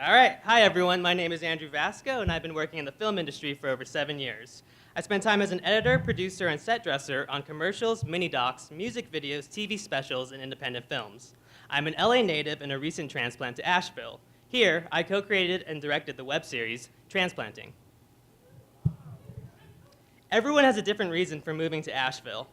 All right. Hi, everyone. My name is Andrew Vasco, and I've been working in the film industry for over 7 years. I spent time as an editor, producer, and set dresser on commercials, mini-docs, music videos, TV specials, and independent films. I'm an LA native and a recent transplant to Asheville. Here, I co-created and directed the web series, Transplanting. Everyone has a different reason for moving to Asheville.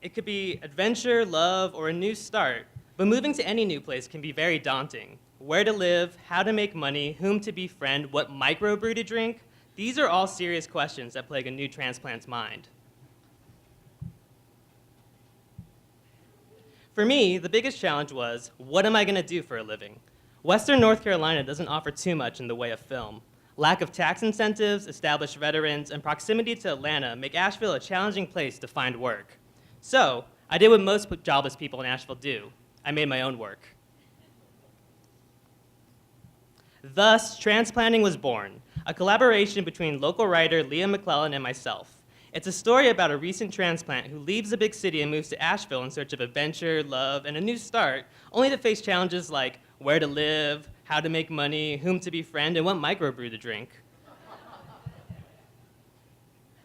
It could be adventure, love, or a new start, but moving to any new place can be very daunting. Where to live, how to make money, whom to befriend, what microbrew to drink, these are all serious questions that plague a new transplant's mind. For me, the biggest challenge was, what am I going to do for a living? Western North Carolina doesn't offer too much in the way of film. Lack of tax incentives, established veterans, and proximity to Atlanta make Asheville a challenging place to find work. So, I did what most jobless people in Asheville do. I made my own work. Thus, Transplanting was born, a collaboration between local writer Leah McClellan and myself. It's a story about a recent transplant who leaves a big city and moves to Asheville in search of adventure, love, and a new start, only to face challenges like where to live, how to make money, whom to befriend, and what microbrew to drink.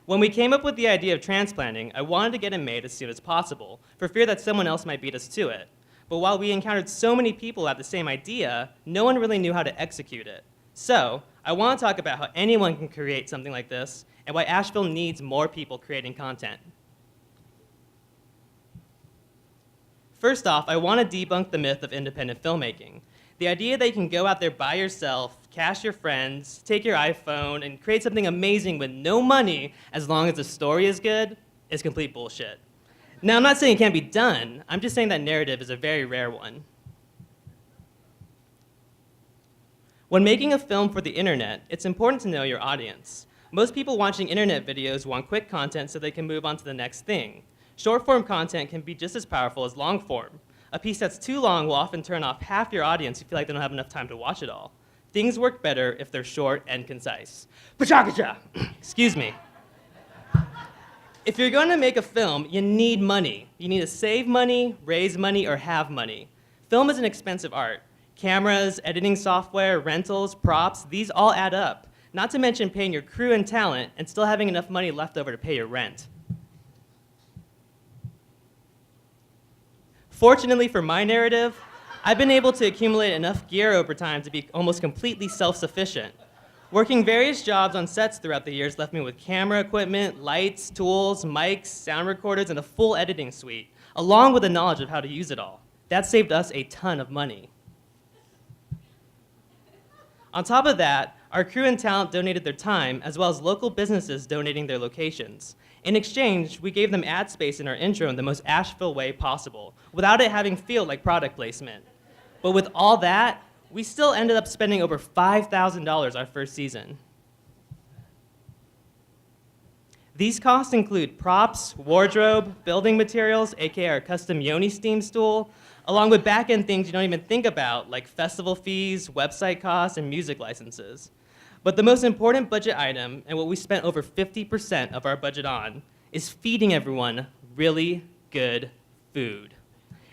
When we came up with the idea of transplanting, I wanted to get it made as soon as possible, for fear that someone else might beat us to it. But while we encountered so many people who had the same idea, no one really knew how to execute it. So, I want to talk about how anyone can create something like this, and why Asheville needs more people creating content. First off, I want to debunk the myth of independent filmmaking. The idea that you can go out there by yourself, cast your friends, take your iPhone, and create something amazing with no money as long as the story is good is complete bullshit. Now, I'm not saying it can't be done. I'm just saying that narrative is a very rare one. When making a film for the internet, it's important to know your audience. Most people watching internet videos want quick content so they can move on to the next thing. Short-form content can be just as powerful as long-form. A piece that's too long will often turn off half your audience who feel like they don't have enough time to watch it all. Things work better if they're short and concise. PechaKucha! Excuse me. If you're going to make a film, you need money. You need to save money, raise money, or have money. Film is an expensive art. Cameras, editing software, rentals, props, these all add up. Not to mention paying your crew and talent and still having enough money left over to pay your rent. Fortunately for my narrative, I've been able to accumulate enough gear over time to be almost completely self-sufficient. Working various jobs on sets throughout the years left me with camera equipment, lights, tools, mics, sound recorders, and a full editing suite, along with the knowledge of how to use it all. That saved us a ton of money. On top of that, our crew and talent donated their time, as well as local businesses donating their locations. In exchange, we gave them ad space in our intro in the most Asheville way possible, without it having feel like product placement. But with all that, we still ended up spending over $5,000 our first season. These costs include props, wardrobe, building materials, aka our custom Yoni steam stool, along with back-end things you don't even think about, like festival fees, website costs, and music licenses. But the most important budget item, and what we spent over 50% of our budget on, is feeding everyone really good food.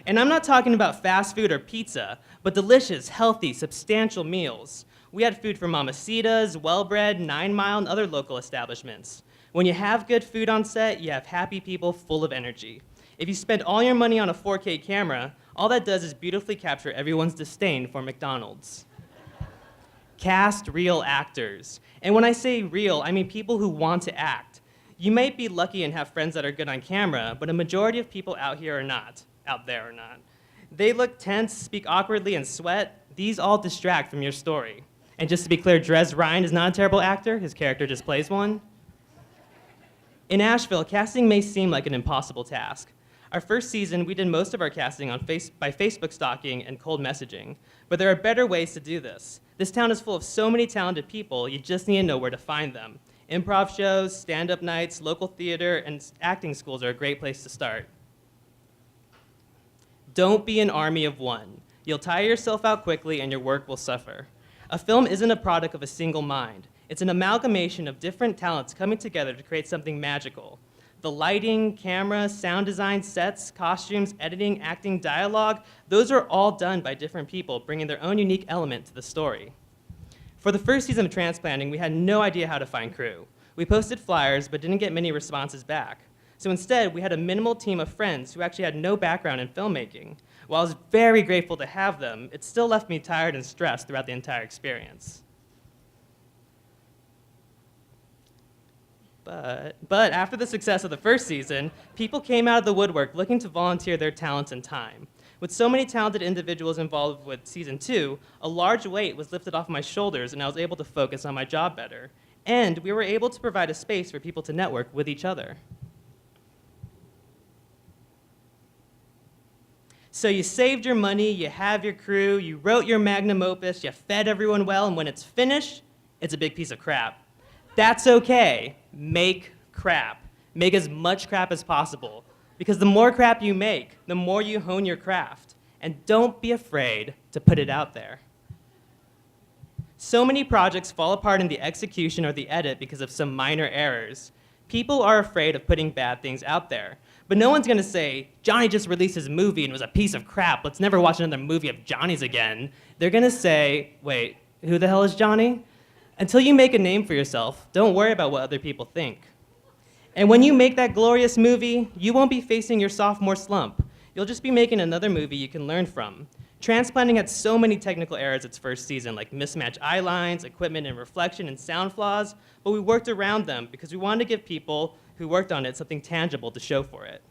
And I'm not talking about fast food or pizza, but delicious, healthy, substantial meals. We had food from Mamacita's, Well-Bred, 9 Mile, and other local establishments. When you have good food on set, you have happy people full of energy. If you spend all your money on a 4K camera, all that does is beautifully capture everyone's disdain for McDonald's. Cast real actors. And when I say real, I mean people who want to act. You might be lucky and have friends that are good on camera, but a majority of people out there are not. They look tense, speak awkwardly, and sweat. These all distract from your story. And just to be clear, Drez Ryan is not a terrible actor. His character just plays one. In Asheville, casting may seem like an impossible task. Our first season, we did most of our casting by Facebook stalking and cold messaging. But there are better ways to do this. This town is full of so many talented people, you just need to know where to find them. Improv shows, stand-up nights, local theater, and acting schools are a great place to start. Don't be an army of one. You'll tire yourself out quickly and your work will suffer. A film isn't a product of a single mind. It's an amalgamation of different talents coming together to create something magical. The lighting, camera, sound design, sets, costumes, editing, acting, dialogue, those are all done by different people, bringing their own unique element to the story. For the first season of Transplanting, we had no idea how to find crew. We posted flyers, but didn't get many responses back. So instead, we had a minimal team of friends who actually had no background in filmmaking. While I was very grateful to have them, it still left me tired and stressed throughout the entire experience. But after the success of the first season, people came out of the woodwork looking to volunteer their talents and time. With so many talented individuals involved with season 2, a large weight was lifted off my shoulders and I was able to focus on my job better. And we were able to provide a space for people to network with each other. So you saved your money, you have your crew, you wrote your magnum opus, you fed everyone well, and when it's finished, it's a big piece of crap. That's okay. Make crap. Make as much crap as possible. Because the more crap you make, the more you hone your craft. And don't be afraid to put it out there. So many projects fall apart in the execution or the edit because of some minor errors. People are afraid of putting bad things out there. But no one's gonna say, Johnny just released his movie and it was a piece of crap. Let's never watch another movie of Johnny's again. They're gonna say, wait, who the hell is Johnny? Until you make a name for yourself, don't worry about what other people think. And when you make that glorious movie, you won't be facing your sophomore slump. You'll just be making another movie you can learn from. Transplanting had so many technical errors its first season, like mismatched eye lines, equipment and reflection, and sound flaws, but we worked around them because we wanted to give people who worked on it something tangible to show for it.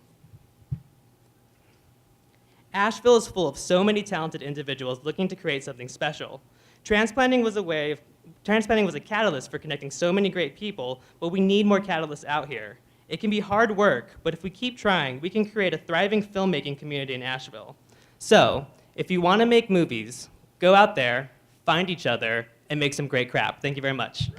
Asheville is full of so many talented individuals looking to create something special. Transplanting was a catalyst for connecting so many great people, but we need more catalysts out here. It can be hard work, but if we keep trying, we can create a thriving filmmaking community in Asheville. So, if you want to make movies, go out there, find each other, and make some great crap. Thank you very much.